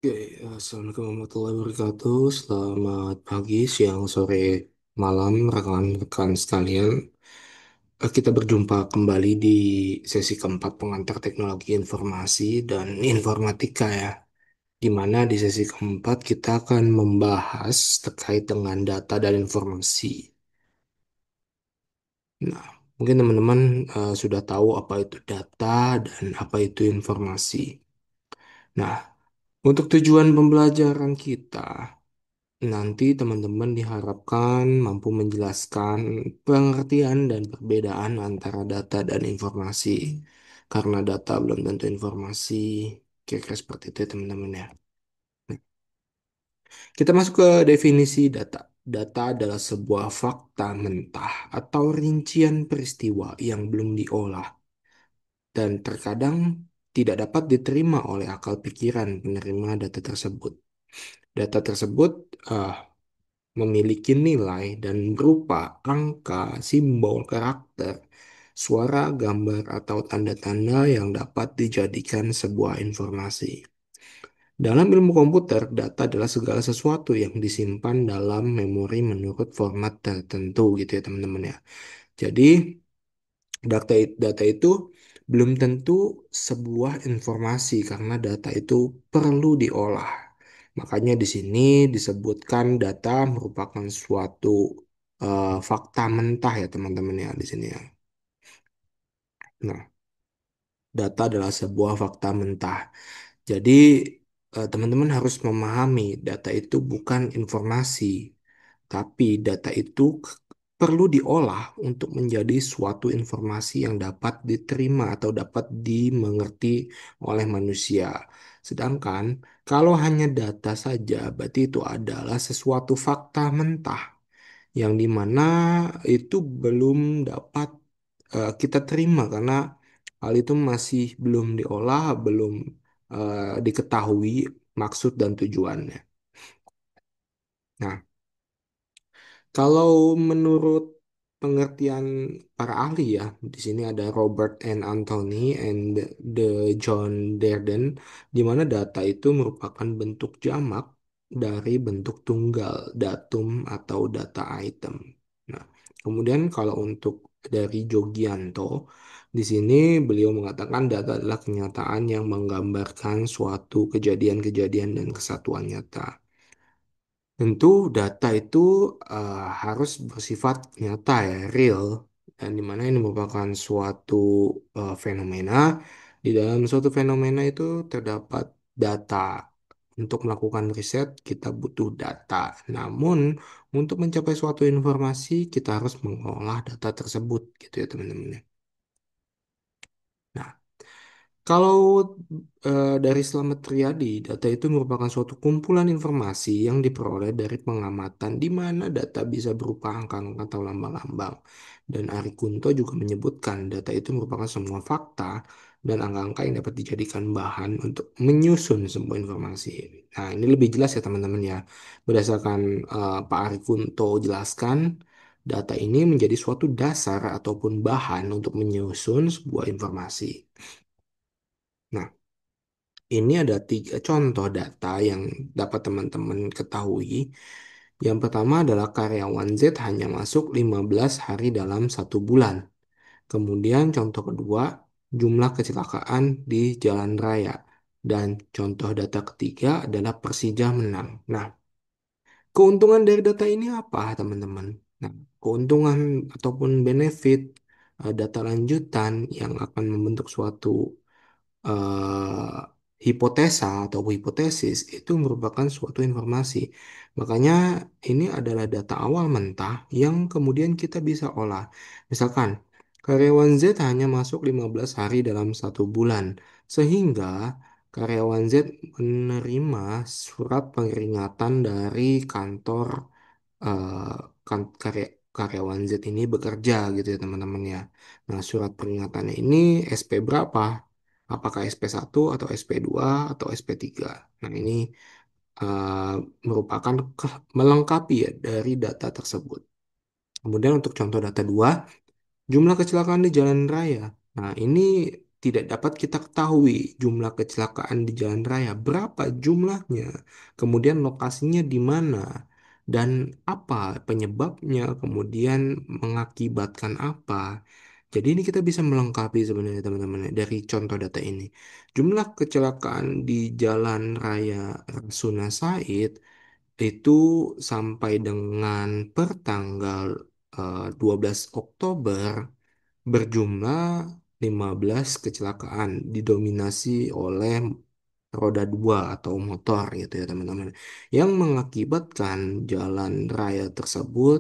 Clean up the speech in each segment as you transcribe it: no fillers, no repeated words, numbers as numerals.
Oke, Assalamualaikum warahmatullahi wabarakatuh. Selamat pagi, siang, sore, malam, rekan-rekan sekalian. Kita berjumpa kembali di sesi keempat pengantar teknologi informasi dan informatika ya. Di mana di sesi keempat kita akan membahas terkait dengan data dan informasi. Nah, mungkin teman-teman sudah tahu apa itu data dan apa itu informasi. Nah, untuk tujuan pembelajaran kita, nanti teman-teman diharapkan mampu menjelaskan pengertian dan perbedaan antara data dan informasi. Karena data belum tentu informasi. Kira-kira seperti itu ya teman-teman ya. Nah, kita masuk ke definisi data. Data adalah sebuah fakta mentah atau rincian peristiwa yang belum diolah dan terkadang tidak dapat diterima oleh akal pikiran penerima data tersebut. Data tersebut eh, memiliki nilai dan berupa angka, simbol, karakter, suara, gambar, atau tanda-tanda yang dapat dijadikan sebuah informasi. Dalam ilmu komputer, data adalah segala sesuatu yang disimpan dalam memori menurut format tertentu gitu ya teman-teman ya. Jadi data itu belum tentu sebuah informasi karena data itu perlu diolah. Makanya di sini disebutkan data merupakan suatu fakta mentah ya teman-teman ya di sini ya. Nah, data adalah sebuah fakta mentah. Jadi teman-teman harus memahami data itu bukan informasi, tapi data itu perlu diolah untuk menjadi suatu informasi yang dapat diterima atau dapat dimengerti oleh manusia. Sedangkan kalau hanya data saja, berarti itu adalah sesuatu fakta mentah yang dimana itu belum dapat kita terima karena hal itu masih belum diolah, belum diketahui maksud dan tujuannya. Nah, kalau menurut pengertian para ahli ya, di sini ada Robert and Anthony and the John Darden, di mana data itu merupakan bentuk jamak dari bentuk tunggal, datum atau data item. Nah, kemudian kalau untuk dari Jogianto, di sini beliau mengatakan data adalah kenyataan yang menggambarkan suatu kejadian-kejadian dan kesatuan nyata. Tentu data itu harus bersifat nyata ya, real, dan dimana ini merupakan suatu fenomena. Di dalam suatu fenomena itu terdapat data. Untuk melakukan riset, kita butuh data. Namun, untuk mencapai suatu informasi, kita harus mengolah data tersebut, gitu ya teman-teman ya. Nah, kalau dari Slamet Riyadi, data itu merupakan suatu kumpulan informasi yang diperoleh dari pengamatan di mana data bisa berupa angka-angka atau lambang-lambang. Dan Ari Kunto juga menyebutkan data itu merupakan semua fakta dan angka-angka yang dapat dijadikan bahan untuk menyusun sebuah informasi. Nah, ini lebih jelas ya teman-teman ya. Berdasarkan Pak Ari Kunto jelaskan, data ini menjadi suatu dasar ataupun bahan untuk menyusun sebuah informasi. Nah, ini ada tiga contoh data yang dapat teman-teman ketahui. Yang pertama adalah karyawan Z hanya masuk 15 hari dalam satu bulan. Kemudian contoh kedua, jumlah kecelakaan di jalan raya. Dan contoh data ketiga adalah Persija menang. Nah, keuntungan dari data ini apa, teman-teman? Nah, keuntungan ataupun benefit data lanjutan yang akan membentuk suatu eh, hipotesa atau hipotesis itu merupakan suatu informasi. Makanya ini adalah data awal mentah yang kemudian kita bisa olah. Misalkan karyawan Z hanya masuk 15 hari dalam satu bulan, sehingga karyawan Z menerima surat peringatan dari kantor eh, karyawan Z ini bekerja gitu ya teman-teman ya. Nah, surat peringatannya ini SP berapa? Apakah SP1 atau SP2 atau SP3? Nah, ini eh, merupakan melengkapi ya dari data tersebut. Kemudian untuk contoh data 2, jumlah kecelakaan di jalan raya. Nah, ini tidak dapat kita ketahui jumlah kecelakaan di jalan raya, berapa jumlahnya, kemudian lokasinya di mana, dan apa penyebabnya, kemudian mengakibatkan apa. Jadi ini kita bisa melengkapi sebenarnya teman-teman ya, dari contoh data ini. Jumlah kecelakaan di Jalan Raya Rasuna Said itu sampai dengan per tanggal 12 Oktober berjumlah 15 kecelakaan didominasi oleh roda dua atau motor gitu ya teman-teman, yang mengakibatkan jalan raya tersebut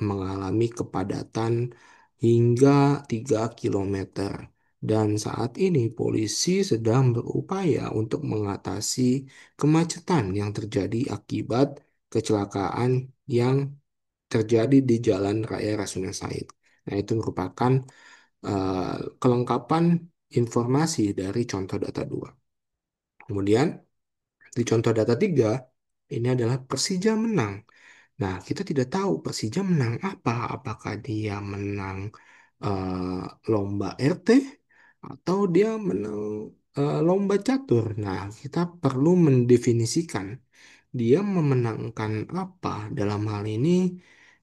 mengalami kepadatan hingga 3 kilometer. Dan saat ini polisi sedang berupaya untuk mengatasi kemacetan yang terjadi akibat kecelakaan yang terjadi di Jalan Raya Rasuna Said. Nah, itu merupakan kelengkapan informasi dari contoh data 2. Kemudian di contoh data 3 ini adalah Persija menang. Nah, kita tidak tahu Persija menang apa. Apakah dia menang lomba RT atau dia menang lomba catur. Nah, kita perlu mendefinisikan dia memenangkan apa. Dalam hal ini,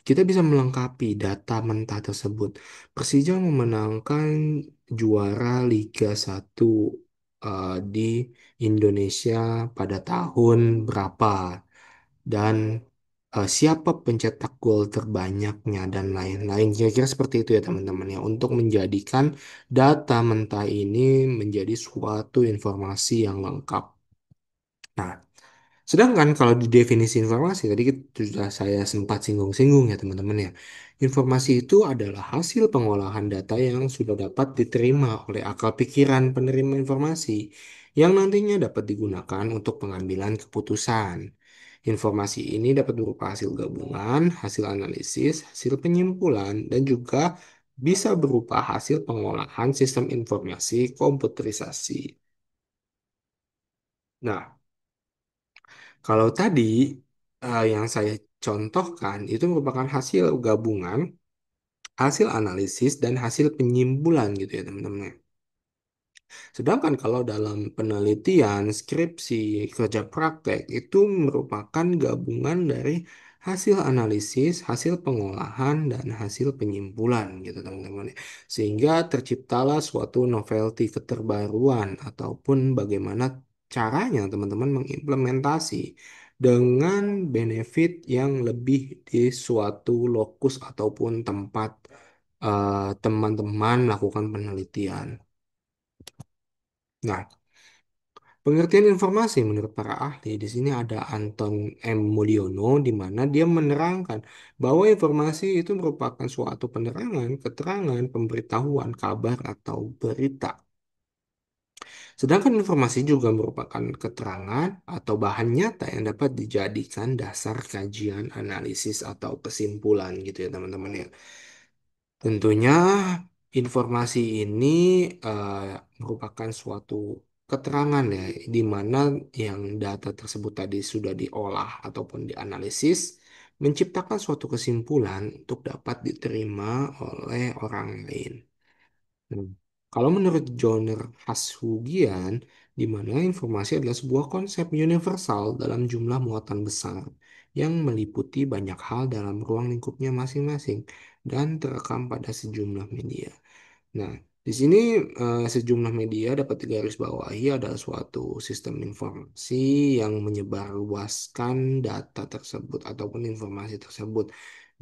kita bisa melengkapi data mentah tersebut. Persija memenangkan juara Liga 1 di Indonesia pada tahun berapa, dan siapa pencetak gol terbanyaknya, dan lain-lain. Kira-kira seperti itu ya teman-teman ya, untuk menjadikan data mentah ini menjadi suatu informasi yang lengkap. Nah, sedangkan kalau di definisi informasi, tadi sudah saya sempat singgung-singgung ya teman-teman ya. Informasi itu adalah hasil pengolahan data yang sudah dapat diterima oleh akal pikiran penerima informasi, yang nantinya dapat digunakan untuk pengambilan keputusan. Informasi ini dapat berupa hasil gabungan, hasil analisis, hasil penyimpulan, dan juga bisa berupa hasil pengolahan sistem informasi komputerisasi. Nah, kalau tadi yang saya contohkan itu merupakan hasil gabungan, hasil analisis, dan hasil penyimpulan gitu ya teman-teman. Sedangkan kalau dalam penelitian, skripsi, kerja praktek itu merupakan gabungan dari hasil analisis, hasil pengolahan, dan hasil penyimpulan gitu teman-teman. Sehingga terciptalah suatu novelty keterbaruan ataupun bagaimana caranya teman-teman mengimplementasi dengan benefit yang lebih di suatu lokus ataupun tempat teman-teman melakukan penelitian. Nah, pengertian informasi menurut para ahli di sini ada Anton M. Mulyono, di mana dia menerangkan bahwa informasi itu merupakan suatu penerangan, keterangan, pemberitahuan, kabar, atau berita. Sedangkan informasi juga merupakan keterangan atau bahan nyata yang dapat dijadikan dasar kajian, analisis, atau kesimpulan gitu ya teman-teman ya. Tentunya informasi ini eh, merupakan suatu keterangan ya, di mana yang data tersebut tadi sudah diolah ataupun dianalisis, menciptakan suatu kesimpulan untuk dapat diterima oleh orang lain. Hmm. Kalau menurut Joner Hashugian, di mana informasi adalah sebuah konsep universal dalam jumlah muatan besar yang meliputi banyak hal dalam ruang lingkupnya masing-masing dan terekam pada sejumlah media. Nah, di sini sejumlah media dapat digarisbawahi adalah suatu sistem informasi yang menyebarluaskan data tersebut ataupun informasi tersebut,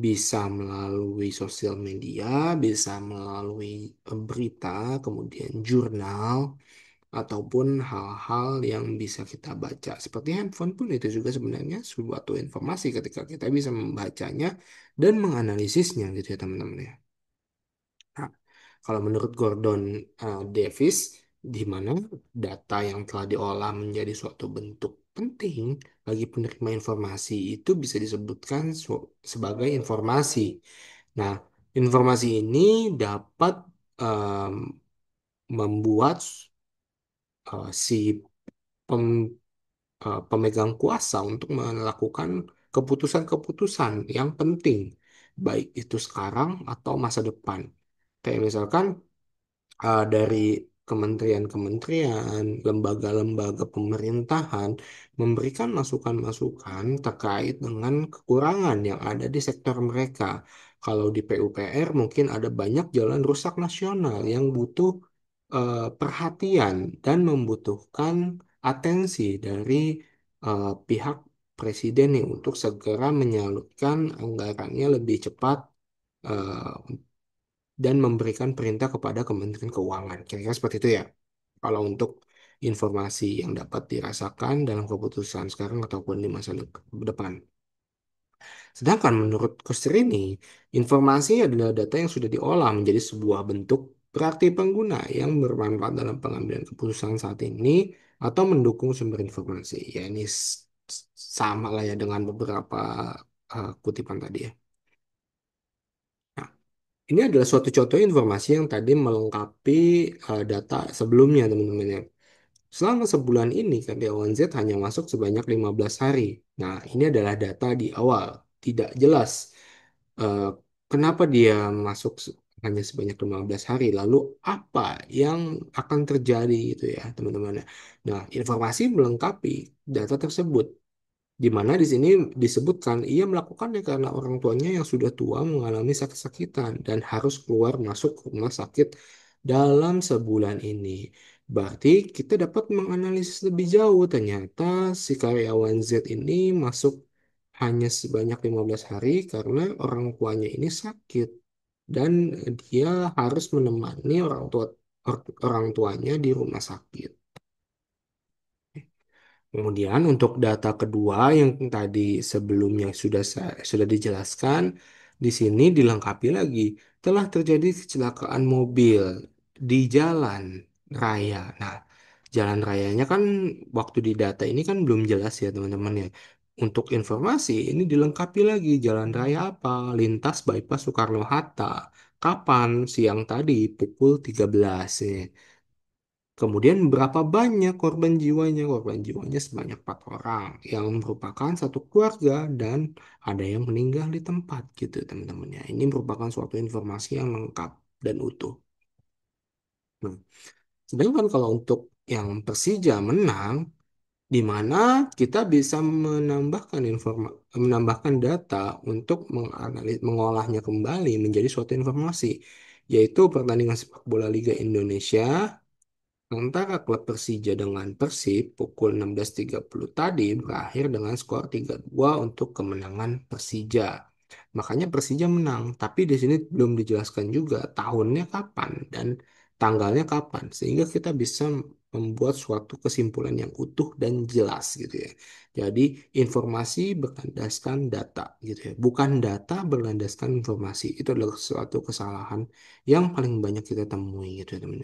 bisa melalui sosial media, bisa melalui berita, kemudian jurnal, ataupun hal-hal yang bisa kita baca. Seperti handphone pun itu juga sebenarnya suatu informasi ketika kita bisa membacanya dan menganalisisnya gitu ya teman-teman ya. Nah, kalau menurut Gordon Davis, di mana data yang telah diolah menjadi suatu bentuk penting bagi penerima informasi itu bisa disebutkan sebagai informasi. Nah, informasi ini dapat em, membuat si pem- pemegang kuasa untuk melakukan keputusan-keputusan yang penting, baik itu sekarang atau masa depan. Kayak misalkan dari kementerian-kementerian, lembaga-lembaga pemerintahan memberikan masukan-masukan terkait dengan kekurangan yang ada di sektor mereka. Kalau di PUPR mungkin ada banyak jalan rusak nasional yang butuh perhatian dan membutuhkan atensi dari pihak presiden nih untuk segera menyalurkan anggarannya lebih cepat eh, dan memberikan perintah kepada Kementerian Keuangan. Kira-kira seperti itu ya. Kalau untuk informasi yang dapat dirasakan dalam keputusan sekarang ataupun di masa depan. Sedangkan menurut Koster ini, informasi adalah data yang sudah diolah menjadi sebuah bentuk berarti pengguna yang bermanfaat dalam pengambilan keputusan saat ini atau mendukung sumber informasi. Ya ini sama lah ya dengan beberapa kutipan tadi ya. Nah, ini adalah suatu contoh informasi yang tadi melengkapi data sebelumnya teman-teman ya. Selama sebulan ini karyawan Z hanya masuk sebanyak 15 hari. Nah, ini adalah data di awal. Tidak jelas eh, kenapa dia masuk hanya sebanyak 15 hari. Lalu apa yang akan terjadi gitu ya teman-teman. Nah, informasi melengkapi data tersebut. Di mana di sini disebutkan ia melakukannya karena orang tuanya yang sudah tua mengalami sakit-sakitan dan harus keluar masuk rumah sakit dalam sebulan ini. Berarti kita dapat menganalisis lebih jauh. Ternyata si karyawan Z ini masuk hanya sebanyak 15 hari karena orang tuanya ini sakit dan dia harus menemani orang tuanya di rumah sakit. Kemudian untuk data kedua yang tadi sebelumnya sudah dijelaskan, di sini dilengkapi lagi telah terjadi kecelakaan mobil di jalan raya. Nah, jalan rayanya kan waktu di data ini kan belum jelas ya teman-teman ya. Untuk informasi ini dilengkapi lagi jalan raya apa? Lintas bypass Soekarno-Hatta. Kapan? Siang tadi pukul 13 ya. Kemudian berapa banyak korban jiwanya? Korban jiwanya sebanyak 4 orang yang merupakan satu keluarga dan ada yang meninggal di tempat gitu teman-teman ya. Ini merupakan suatu informasi yang lengkap dan utuh. Nah, sedangkan kalau untuk yang Persija menang, di mana kita bisa menambahkan data untuk mengolahnya kembali menjadi suatu informasi, yaitu pertandingan sepak bola Liga Indonesia antara klub Persija dengan Persib pukul 16.30 tadi berakhir dengan skor 3-2 untuk kemenangan Persija. Makanya Persija menang, tapi di sini belum dijelaskan juga tahunnya kapan dan tanggalnya kapan, sehingga kita bisa membuat suatu kesimpulan yang utuh dan jelas gitu ya. Jadi informasi berlandaskan data gitu ya, bukan data berlandaskan informasi. Itu adalah suatu kesalahan yang paling banyak kita temui gitu ya teman.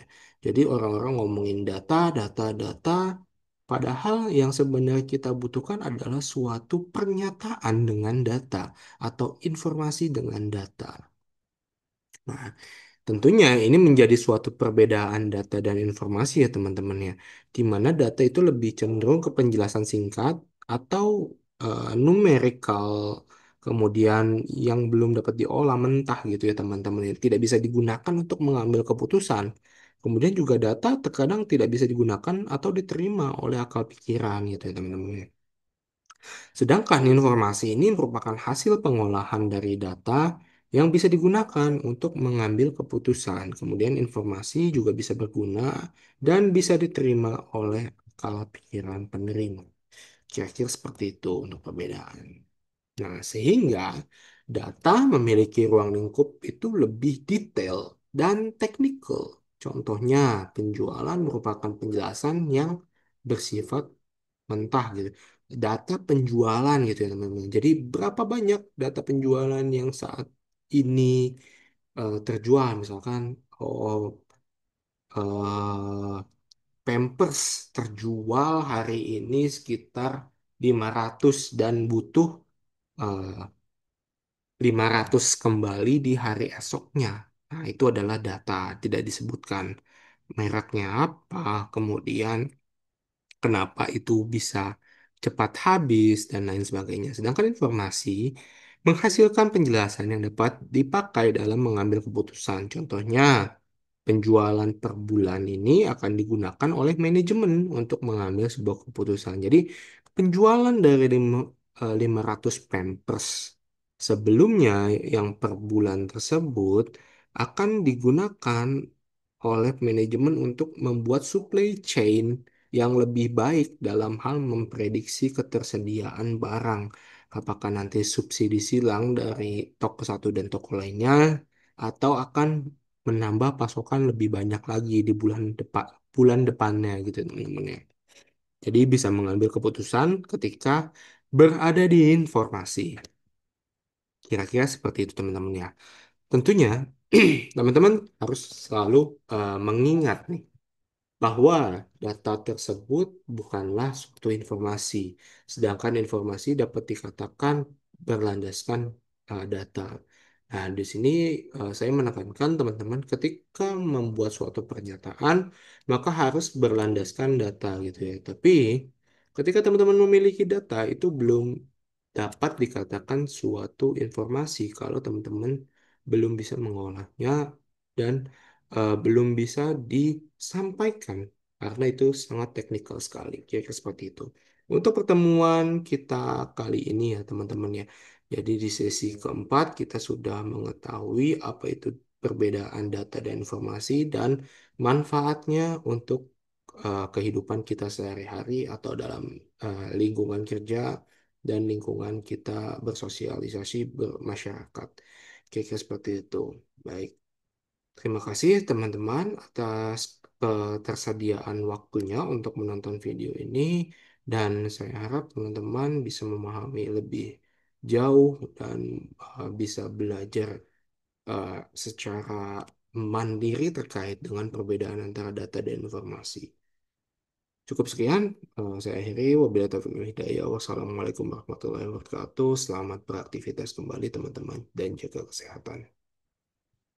Jadi orang-orang ngomongin data, data, data, padahal yang sebenarnya kita butuhkan adalah suatu pernyataan dengan data atau informasi dengan data. Nah, tentunya ini menjadi suatu perbedaan data dan informasi ya teman-teman ya, di mana data itu lebih cenderung ke penjelasan singkat atau numerical, kemudian yang belum dapat diolah mentah gitu ya teman-teman ya, tidak bisa digunakan untuk mengambil keputusan. Kemudian juga data terkadang tidak bisa digunakan atau diterima oleh akal pikiran gitu ya teman-teman ya. Sedangkan informasi ini merupakan hasil pengolahan dari data yang bisa digunakan untuk mengambil keputusan. Kemudian informasi juga bisa berguna dan bisa diterima oleh akal pikiran penerima. Kira-kira seperti itu untuk perbedaan. Nah, sehingga data memiliki ruang lingkup itu lebih detail dan teknikal. Contohnya, penjualan merupakan penjelasan yang bersifat mentah gitu. Data penjualan gitu ya teman-teman. Jadi berapa banyak data penjualan yang saat ini terjual misalkan oh eh, Pampers terjual hari ini sekitar 500 dan butuh eh, 500 kembali di hari esoknya. Nah, itu adalah data, tidak disebutkan mereknya apa, kemudian kenapa itu bisa cepat habis dan lain sebagainya. Sedangkan informasi menghasilkan penjelasan yang dapat dipakai dalam mengambil keputusan. Contohnya, penjualan per bulan ini akan digunakan oleh manajemen untuk mengambil sebuah keputusan. Jadi penjualan dari 500 Pampers sebelumnya yang per bulan tersebut akan digunakan oleh manajemen untuk membuat supply chain yang lebih baik dalam hal memprediksi ketersediaan barang. Apakah nanti subsidi silang dari toko satu dan toko lainnya, atau akan menambah pasokan lebih banyak lagi di bulan depannya gitu teman-teman ya. Jadi bisa mengambil keputusan ketika berada di informasi. Kira-kira seperti itu teman-teman ya. Tentunya teman-teman harus selalu mengingat nih bahwa data tersebut bukanlah suatu informasi, sedangkan informasi dapat dikatakan berlandaskan data. Nah, di sini saya menekankan teman-teman ketika membuat suatu pernyataan, maka harus berlandaskan data gitu ya. Tapi ketika teman-teman memiliki data, itu belum dapat dikatakan suatu informasi kalau teman-teman belum bisa mengolahnya dan belum bisa disampaikan karena itu sangat teknikal sekali. Kira-kira seperti itu. Untuk pertemuan kita kali ini ya teman-teman ya. Jadi di sesi keempat kita sudah mengetahui apa itu perbedaan data dan informasi dan manfaatnya untuk kehidupan kita sehari-hari atau dalam lingkungan kerja dan lingkungan kita bersosialisasi bermasyarakat. Kira-kira seperti itu. Baik. Terima kasih teman-teman atas ketersediaan waktunya untuk menonton video ini dan saya harap teman-teman bisa memahami lebih jauh dan bisa belajar eh, secara mandiri terkait dengan perbedaan antara data dan informasi. Cukup sekian, saya akhiri. Wabillahi taufiq wal hidayah. Wassalamualaikum warahmatullahi wabarakatuh. Selamat beraktivitas kembali teman-teman dan jaga kesehatan.